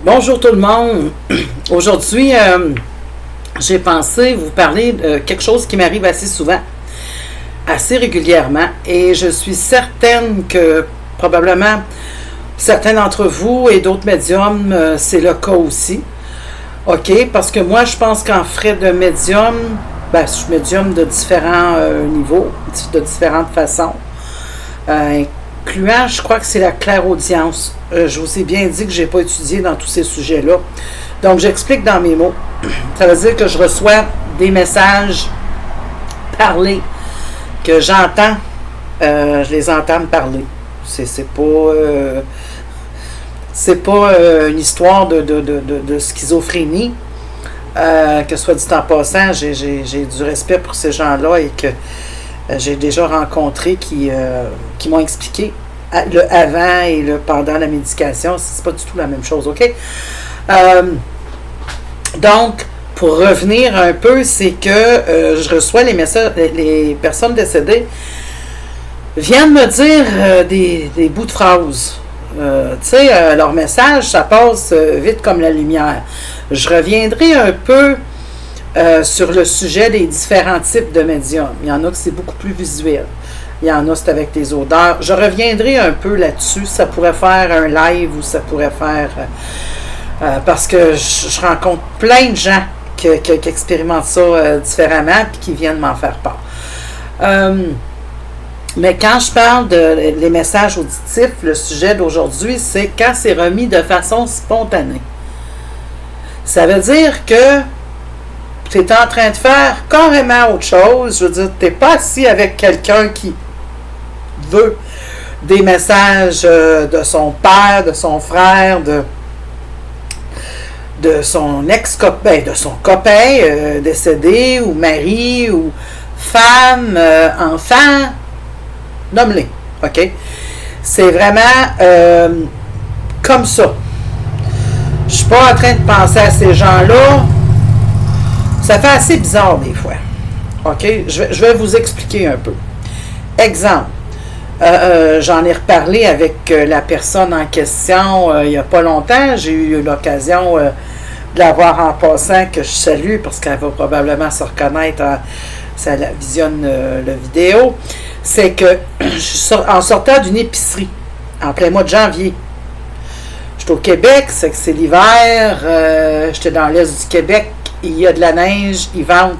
Bonjour tout le monde. Aujourd'hui, j'ai pensé vous parler de quelque chose qui m'arrive assez souvent, assez régulièrement, et je suis certaine que probablement certains d'entre vous et d'autres médiums, c'est le cas aussi. OK? Parce que moi, je pense qu'en frais de médium, je suis médium de différents niveaux, de différentes façons. Incluant, je crois que c'est la clairaudience. Je vous ai bien dit que je n'ai pas étudié dans tous ces sujets-là. Donc, j'explique dans mes mots. Ça veut dire que je reçois des messages parlés, que j'entends, je les entends me parler. C'est pas une histoire de schizophrénie. Que soit dit en passant, j'ai du respect pour ces gens-là et que j'ai déjà rencontré qui m'ont expliqué le avant et le pendant la médication. C'est pas du tout la même chose, OK? Donc, pour revenir un peu, c'est que je reçois les messages, les personnes décédées viennent me dire des bouts de phrases. Leur message, ça passe vite comme la lumière. Je reviendrai un peu sur le sujet des différents types de médiums. Il y en a que c'est beaucoup plus visuel. Il y en a c'est avec des odeurs. Je reviendrai un peu là-dessus. Ça pourrait faire un live ou ça pourrait faire... parce que je rencontre plein de gens qui expérimentent ça différemment et qui viennent m'en faire part. Mais quand je parle des messages auditifs, le sujet d'aujourd'hui, c'est quand c'est remis de façon spontanée. Ça veut dire que tu es en train de faire carrément autre chose. Je veux dire, tu n'es pas assis avec quelqu'un qui veut des messages de son père, de son frère, de son ex-copain, de son copain décédé, ou mari, ou femme, enfant, nomme-les, OK? C'est vraiment comme ça. Je suis pas en train de penser à ces gens-là. Ça fait assez bizarre des fois. OK? Je vais vous expliquer un peu. Exemple. J'en ai reparlé avec la personne en question il n'y a pas longtemps. J'ai eu l'occasion de la voir en passant, que je salue parce qu'elle va probablement se reconnaître si elle visionne la vidéo. C'est que en sortant d'une épicerie, en plein mois de janvier, j'étais au Québec, c'est l'hiver, j'étais dans l'est du Québec, il y a de la neige, ils vendent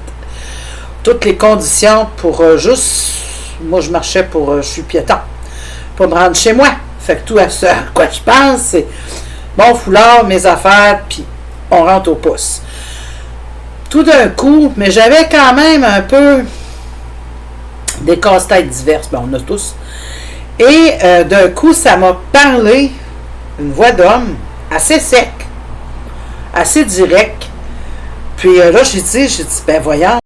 toutes les conditions pour moi je marchais je suis piéton, pour me rendre chez moi. Fait que tout à ce à quoi je pense, c'est mon foulard, mes affaires, puis on rentre au pouce. Tout d'un coup, mais j'avais quand même un peu des casse-têtes diverses, on a tous. Et d'un coup, ça m'a parlé, une voix d'homme, assez sec, assez direct. Puis là, j'ai dit, voyons,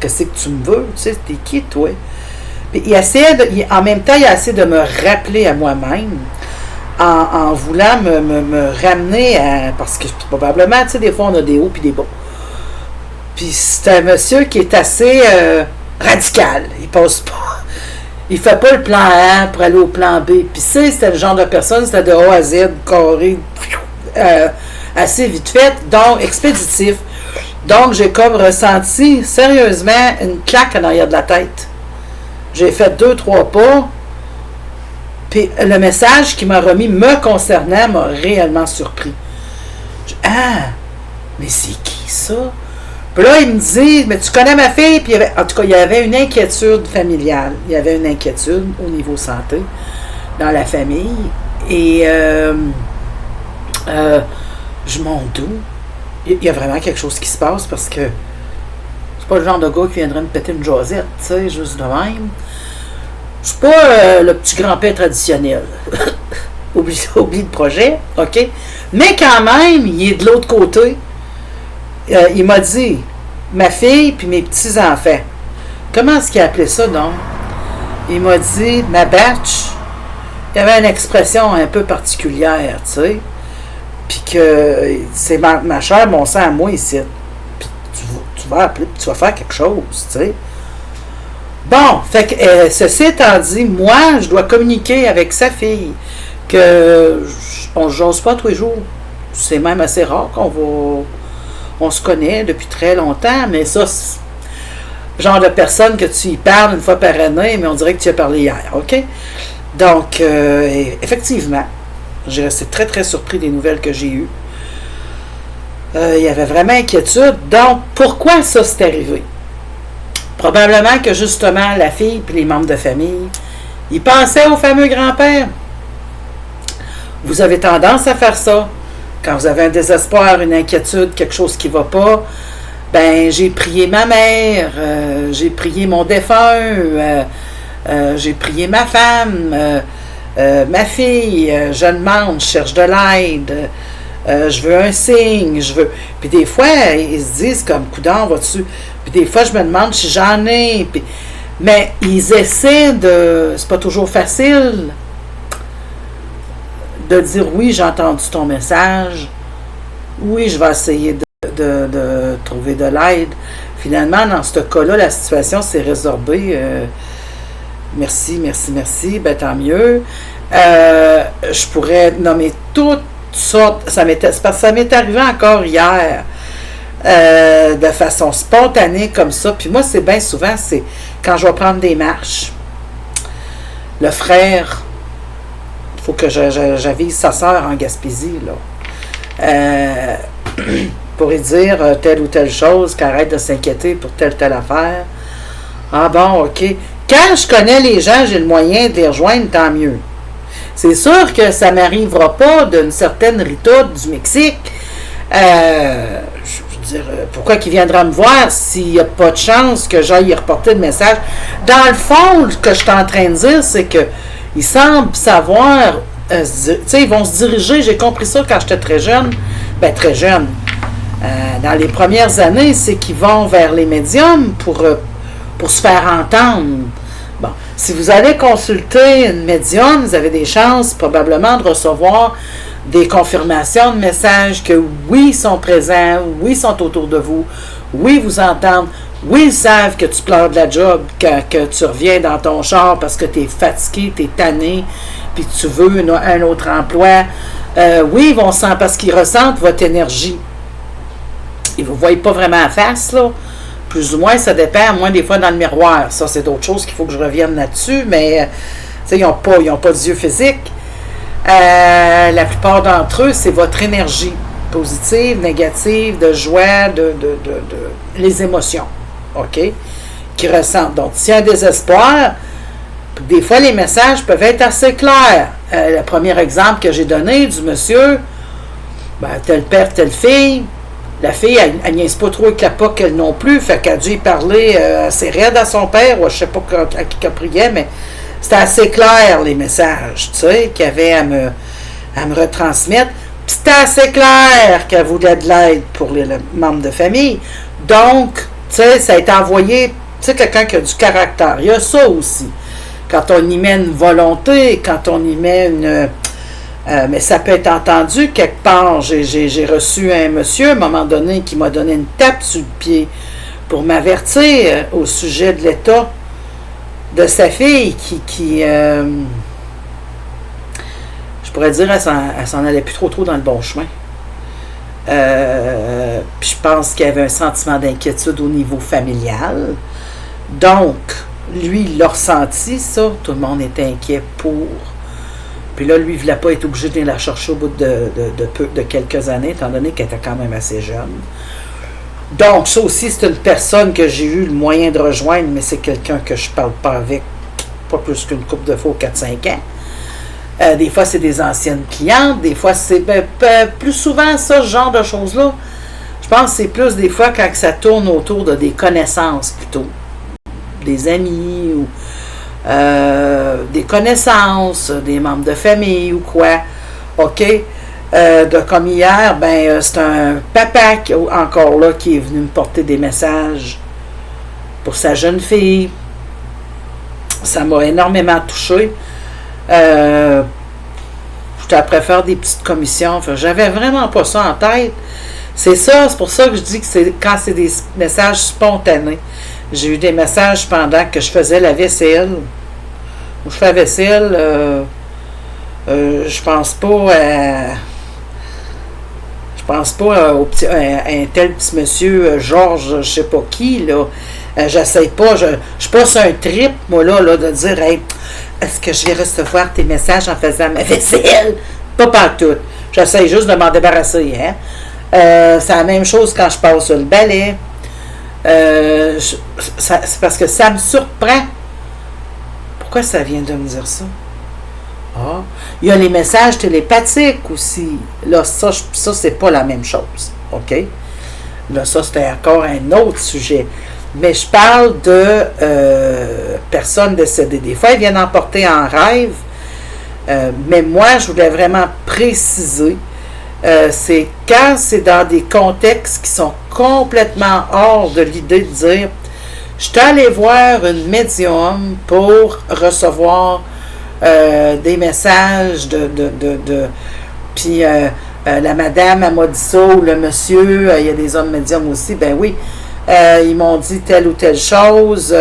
qu'est-ce que tu me veux? Tu sais, t'es qui, toi? Puis en même temps, il a essayé de me rappeler à moi-même, en voulant me ramener à... Parce que probablement, tu sais, des fois, on a des hauts puis des bas. Puis c'est un monsieur qui est assez radical. Il passe pas... Il fait pas le plan A pour aller au plan B. Puis c'était le genre de personne, c'était de A à Z, carré, assez vite fait, donc expéditif. Donc, j'ai comme ressenti sérieusement une claque en arrière de la tête. J'ai fait 2-3 pas. Puis le message qu'il m'a remis me concernant m'a réellement surpris. Mais c'est qui ça? Puis là, il me dit, mais tu connais ma fille? Puis en tout cas, il y avait une inquiétude familiale. Il y avait une inquiétude au niveau santé dans la famille. Et je monte d'où? Il y a vraiment quelque chose qui se passe parce que c'est pas le genre de gars qui viendrait me péter une jasette, tu sais, juste de même. Je suis pas le petit grand-père traditionnel. oublie le projet, OK? Mais quand même, il est de l'autre côté. Il m'a dit, ma fille puis mes petits-enfants. Comment est-ce qu'il appelait ça, donc? Il m'a dit, ma batch. Il y avait une expression un peu particulière, tu sais. Puis que c'est ma chair, mon sang à moi ici. Puis tu vas appeler, puis tu vas faire quelque chose, tu sais. Bon, fait que ceci étant dit, moi, je dois communiquer avec sa fille. Que on ne jase pas tous les jours. c'est même assez rare on se connaît depuis très longtemps, mais ça, c'est le genre de personne que tu y parles une fois par année, mais on dirait que tu y as parlé hier, OK? Donc, effectivement, j'ai resté très, très surpris des nouvelles que j'ai eues. Il y avait vraiment inquiétude. Donc, pourquoi ça s'est arrivé? Probablement que, justement, la fille et les membres de famille, ils pensaient au fameux grand-père. Vous avez tendance à faire ça. Quand vous avez un désespoir, une inquiétude, quelque chose qui ne va pas, ben j'ai prié ma mère, j'ai prié mon défunt, j'ai prié ma femme, ma fille, je demande, je cherche de l'aide, je veux un signe, je veux... Puis des fois, ils se disent comme, coudonc, va-tu... Puis des fois, je me demande si j'en ai, puis... Mais ils essaient de... C'est pas toujours facile de dire oui, j'ai entendu ton message, oui, je vais essayer de trouver de l'aide. Finalement, dans ce cas-là, la situation s'est résorbée. Merci, ben tant mieux. Je pourrais nommer toutes sortes. C'est parce que ça m'est arrivé encore hier, de façon spontanée comme ça. Puis moi, c'est bien souvent, c'est quand je vais prendre des marches. Le frère, il faut que j'avise sa sœur en Gaspésie, là. Pour lui dire telle ou telle chose, qu'elle arrête de s'inquiéter pour telle affaire. Ah bon, OK. Quand je connais les gens, j'ai le moyen de les rejoindre, tant mieux. C'est sûr que ça ne m'arrivera pas d'une certaine Rita du Mexique. Je veux dire, pourquoi qu'il viendra me voir s'il n'y a pas de chance que j'aille y reporter le message? Dans le fond, ce que je suis en train de dire, c'est qu'ils semblent savoir, tu sais, ils vont se diriger, j'ai compris ça quand j'étais très jeune, très jeune. Dans les premières années, c'est qu'ils vont vers les médiums pour se faire entendre. Bon, si vous allez consulter une médium, vous avez des chances probablement de recevoir des confirmations de messages que oui, ils sont présents, oui, ils sont autour de vous, oui, vous entendent, oui, ils savent que tu pleures de la job, que tu reviens dans ton char parce que tu es fatigué, tu es tanné, puis tu veux un autre emploi. Oui, ils vont sentir parce qu'ils ressentent votre énergie. Ils ne vous voient pas vraiment en face, là. Plus ou moins, ça dépend, moins des fois dans le miroir. Ça, c'est d'autres choses qu'il faut que je revienne là-dessus, mais ils n'ont pas d'yeux physiques. La plupart d'entre eux, c'est votre énergie positive, négative, de joie, de les émotions, OK, qu'ils ressentent. Donc, s'il y a un désespoir, des fois, les messages peuvent être assez clairs. Le premier exemple que j'ai donné du monsieur, tel père, telle fille. La fille, elle niaise pas trop avec la POC, elle non plus, fait qu'elle a dû y parler assez raide à son père, ou je sais pas à qui qu'elle priait, mais c'était assez clair, les messages, tu sais, qu'il y avait à me retransmettre. Puis c'était assez clair qu'elle voulait de l'aide pour les membres de famille. Donc, tu sais, ça a été envoyé, tu sais, quelqu'un qui a du caractère. Il y a ça aussi. Quand on y met une volonté, quand on y met une... mais ça peut être entendu quelque part. J'ai reçu un monsieur, à un moment donné, qui m'a donné une tape sur le pied pour m'avertir au sujet de l'état de sa fille qui je pourrais dire, elle s'en allait plus trop dans le bon chemin. Puis je pense qu'il y avait un sentiment d'inquiétude au niveau familial. Donc, lui, il l'a ressenti, ça. Tout le monde était inquiet pour... Puis là, lui, il ne voulait pas être obligé de venir la chercher au bout de quelques années, étant donné qu'elle était quand même assez jeune. Donc, ça aussi, c'est une personne que j'ai eu le moyen de rejoindre, mais c'est quelqu'un que je ne parle pas avec, pas plus qu'une couple de fois, 4-5 ans. Des fois, c'est des anciennes clientes, des fois, c'est plus souvent ça, ce genre de choses-là. Je pense que c'est plus des fois quand ça tourne autour de des connaissances, plutôt. Des amis ou... des connaissances, des membres de famille ou quoi. OK? Comme hier, c'est un papa encore là qui est venu me porter des messages pour sa jeune fille. Ça m'a énormément touchée. J'étais après faire des petites commissions. Enfin, j'avais vraiment pas ça en tête. C'est pour ça que je dis que c'est quand c'est des messages spontanés. J'ai eu des messages pendant que je faisais la vaisselle. Ou je fais la vaisselle, je pense pas pense pas au petit, un tel petit monsieur Georges, je sais pas qui, là. J'essaie pas, je suis pas sur un trip, moi, là de dire, hey, est-ce que je vais recevoir tes messages en faisant ma vaisselle? Pas partout. J'essaie juste de m'en débarrasser, hein. C'est la même chose quand je passe sur le balai. C'est parce que ça me surprend. Pourquoi ça vient de me dire ça? Ah, il y a les messages télépathiques aussi. Là, ça c'est pas la même chose. OK? Là, ça, c'était encore un autre sujet. Mais je parle de personnes décédées. Des fois, ils viennent emporter en rêve. Mais moi, je voulais vraiment préciser, c'est quand c'est dans des contextes qui sont complètement hors de l'idée de dire je suis allé voir une médium pour recevoir des messages puis la madame, elle m'a dit ça, ou le monsieur, il y a des hommes médiums aussi, ben oui, ils m'ont dit telle ou telle chose,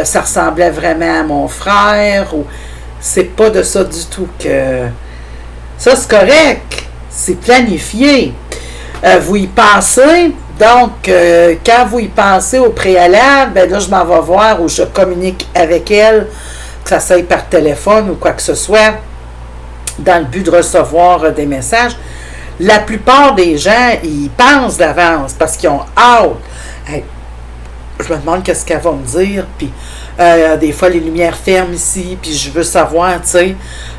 ça ressemblait vraiment à mon frère, ou c'est pas de ça du tout que... Ça, c'est correct, c'est planifié. Vous y pensez, donc quand vous y pensez au préalable, ben là, je m'en vais voir ou je communique avec elle, que ça soit par téléphone ou quoi que ce soit, dans le but de recevoir des messages. La plupart des gens, ils pensent d'avance parce qu'ils ont hâte. Hey, je me demande qu'est-ce qu'elle va me dire, puis des fois les lumières ferment ici, puis je veux savoir, tu sais,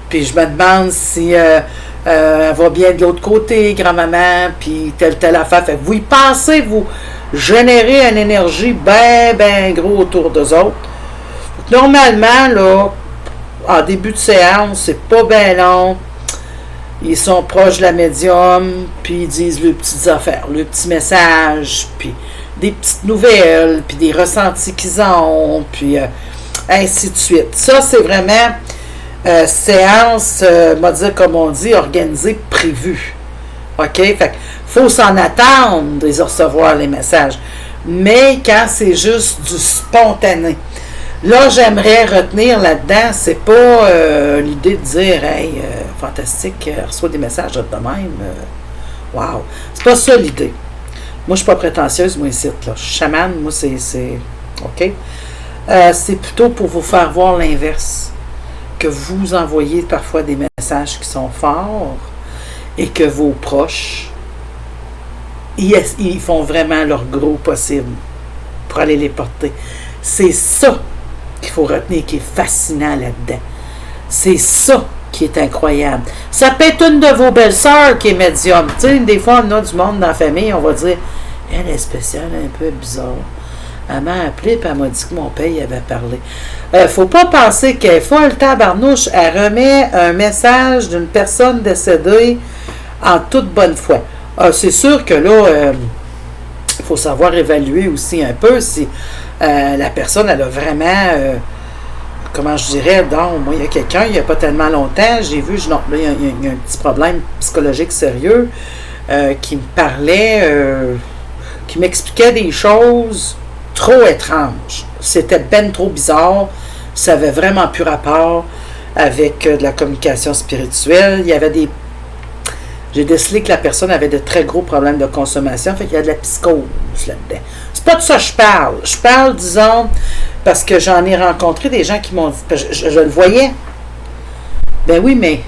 puis je me demande si elle va bien de l'autre côté, grand-maman, puis telle affaire. Fait que vous y pensez, vous générez une énergie ben gros autour d'eux autres. Normalement, là, en début de séance, c'est pas bien long. Ils sont proches de la médium, puis ils disent leurs petites affaires, leurs petits messages, puis des petites nouvelles, puis des ressentis qu'ils ont, puis ainsi de suite. Ça, c'est vraiment séance, m'a dit, comme on dit, organisée, prévue. OK? Fait qu'il faut s'en attendre de les recevoir, les messages. Mais quand c'est juste du spontané, là, j'aimerais retenir là-dedans, c'est pas l'idée de dire, hey, fantastique, reçoit des messages de même. Wow. C'est pas ça l'idée. Moi, je suis pas prétentieuse, moi, ici. Là. Je suis chamane, moi, c'est OK? C'est plutôt pour vous faire voir l'inverse. Que vous envoyez parfois des messages qui sont forts et que vos proches, ils font vraiment leur gros possible pour aller les porter. C'est ça qu'il faut retenir, qui est fascinant là-dedans. C'est ça qui est incroyable. Ça peut être une de vos belles-sœurs qui est médium. Tu sais, des fois, on a du monde dans la famille, on va dire, elle est spéciale, un peu bizarre. Elle m'a appelé et elle m'a dit que mon père y avait parlé. Faut pas penser qu'elle est folle, tabarnouche. Elle remet un message d'une personne décédée en toute bonne foi. C'est sûr que là, il faut savoir évaluer aussi un peu si la personne, elle a vraiment, comment je dirais, donc, moi, il y a quelqu'un, il n'y a pas tellement longtemps, j'ai vu, non, là, il y a un petit problème psychologique sérieux qui me parlait, qui m'expliquait des choses trop étranges. C'était ben trop bizarre. Ça avait vraiment plus rapport avec de la communication spirituelle. Il y avait des... J'ai décelé que la personne avait de très gros problèmes de consommation. Fait qu'il y a de la psychose là-dedans. C'est pas de ça que je parle. Je parle, disons, parce que j'en ai rencontré des gens qui m'ont dit... Je le voyais. Ben oui, mais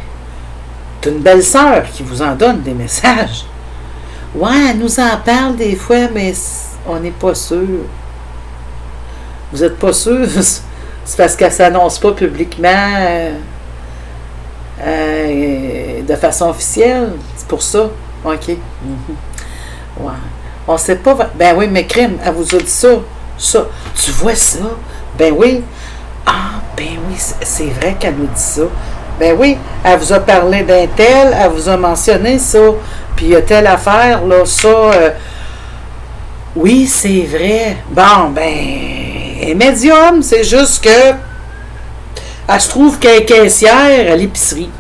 t'as une belle sœur qui vous en donne des messages. Ouais, elle nous en parle des fois, mais on n'est pas sûr. Vous n'êtes pas sûr? C'est parce qu'elle ne s'annonce pas publiquement de façon officielle. C'est pour ça. OK. Ouais. On ne sait pas. Ben oui, mais crime, elle vous a dit ça. Ça. Tu vois ça? Ben oui. Ah, ben oui, c'est vrai qu'elle nous dit ça. Ben oui, elle vous a parlé d'un tel, elle vous a mentionné ça. Puis il y a telle affaire, là, ça. Oui, c'est vrai. Bon, ben. Elle est médium, c'est juste que elle se trouve qu'elle est caissière à l'épicerie.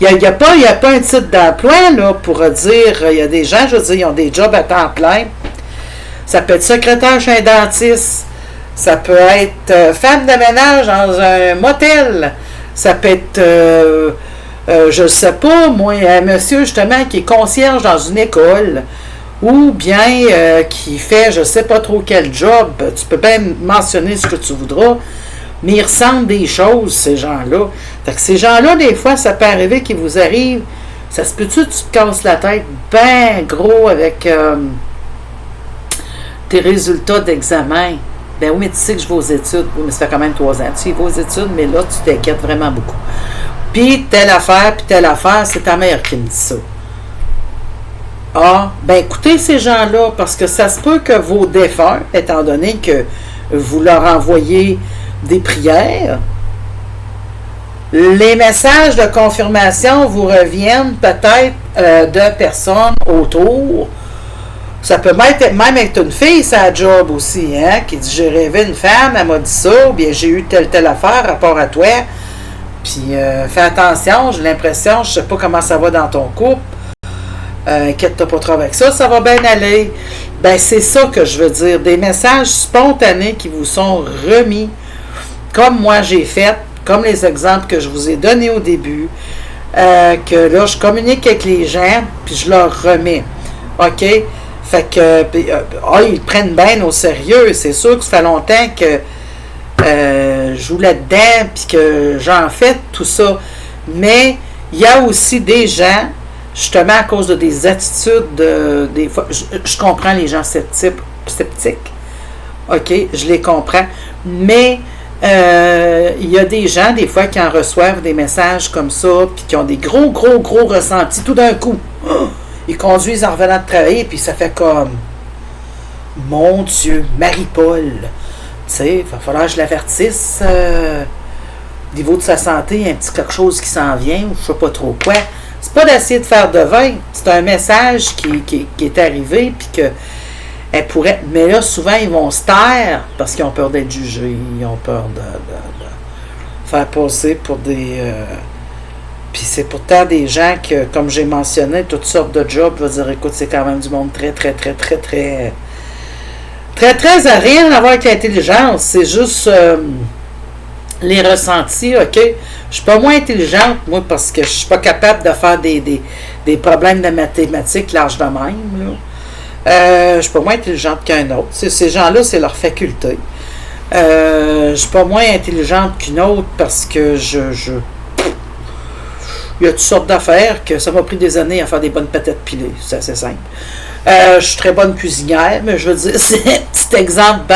Il n'y a pas un titre d'emploi là, pour dire, il y a des gens, je veux dire, ils ont des jobs à temps plein. Ça peut être secrétaire chez un dentiste. Ça peut être femme de ménage dans un motel. Ça peut être je ne sais pas, moi, un monsieur justement qui est concierge dans une école ou bien qui fait je ne sais pas trop quel job, tu peux bien mentionner ce que tu voudras, mais ils ressentent des choses, ces gens-là. Fait que ces gens-là, des fois, ça peut arriver qu'ils vous arrivent, ça se peut-tu que tu te casses la tête ben gros avec tes résultats d'examen. Ben oui, mais tu sais que je vais aux études. Oui, mais ça fait quand même 3 ans. Tu y vas aux études, mais là, tu t'inquiètes vraiment beaucoup. Puis telle affaire, c'est ta mère qui me dit ça. Ah, ben écoutez ces gens-là, parce que ça se peut que vos défunts, étant donné que vous leur envoyez des prières, les messages de confirmation vous reviennent peut-être de personnes autour. Ça peut même être une fille, ça job aussi, hein, qui dit j'ai rêvé une femme, elle m'a dit ça, ou bien j'ai eu telle affaire rapport à toi. Puis fais attention, j'ai l'impression, je sais pas comment ça va dans ton couple. Inquiète-toi pas trop avec ça, ça va bien aller. Ben c'est ça que je veux dire, des messages spontanés qui vous sont remis, comme moi j'ai fait, comme les exemples que je vous ai donnés au début, que là je communique avec les gens, puis je leur remets. OK? Fait que, ils prennent bien au sérieux. C'est sûr que ça fait longtemps que je joue là-dedans, puis que j'en fais tout ça. Mais il y a aussi des gens, justement à cause de des attitudes, des fois, je comprends les gens sceptiques. OK, je les comprends. Mais il y a des gens, des fois, qui en reçoivent des messages comme ça, puis qui ont des gros ressentis tout d'un coup. Ils conduisent en revenant de travailler, puis ça fait comme mon Dieu, Marie-Paul. Tu sais, il va falloir que je l'avertisse. Au niveau de sa santé, il y a un petit quelque chose qui s'en vient, ou je sais pas trop quoi. C'est pas d'essayer de faire de vin. C'est un message qui est arrivé, puis que elle pourrait. Mais là, souvent, ils vont se taire parce qu'ils ont peur d'être jugés. Ils ont peur de faire passer pour des. Puis c'est pourtant des gens que, comme j'ai mentionné, toutes sortes de jobs, je veux dire, écoute, c'est quand même du monde très à rien à voir avec l'intelligence. C'est juste les ressentis, OK? Je suis pas moins intelligente, moi, parce que je suis pas capable de faire des problèmes de mathématiques larges de même, là. Je suis pas moins intelligente qu'un autre. Ces gens-là, c'est leur faculté. Je suis pas moins intelligente qu'une autre parce que il y a toutes sortes d'affaires que ça m'a pris des années à faire des bonnes patates pilées. C'est assez simple. Je suis très bonne cuisinière, mais je veux dire, c'est un petit exemple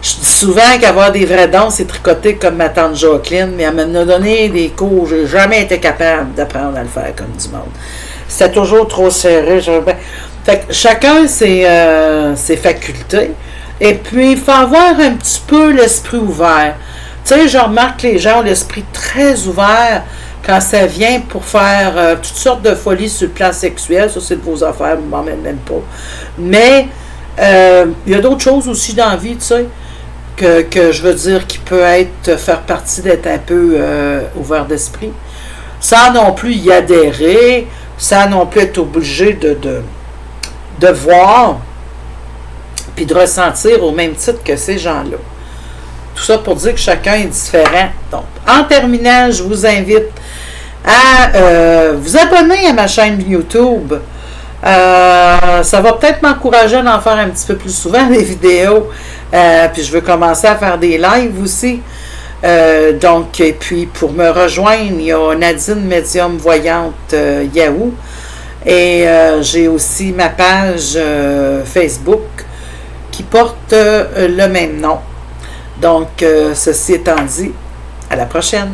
je dis souvent qu'avoir des vrais dons, c'est tricoter comme ma tante Jacqueline, mais elle m'a donné des cours, j'ai jamais été capable d'apprendre à le faire comme du monde. C'était toujours trop serré. Fait que chacun ses facultés. Et puis, il faut avoir un petit peu l'esprit ouvert. Tu sais, je remarque que les gens ont l'esprit très ouvert quand ça vient pour faire toutes sortes de folies sur le plan sexuel. Ça, c'est de vos affaires, je ne m'emmène même pas. Mais il y a d'autres choses aussi dans la vie, tu sais, que je veux dire qui peut faire partie d'être un peu ouvert d'esprit. Sans non plus y adhérer, sans non plus être obligé de voir puis de ressentir au même titre que ces gens-là. Tout ça pour dire que chacun est différent. Donc, en terminant, je vous invite à vous abonner à ma chaîne YouTube. Ça va peut-être m'encourager à en faire un petit peu plus souvent des vidéos. Puis je veux commencer à faire des lives aussi. Donc, et puis pour me rejoindre, il y a Nadine Médium Voyante Yahoo. Et j'ai aussi ma page Facebook qui porte le même nom. Donc, ceci étant dit, à la prochaine.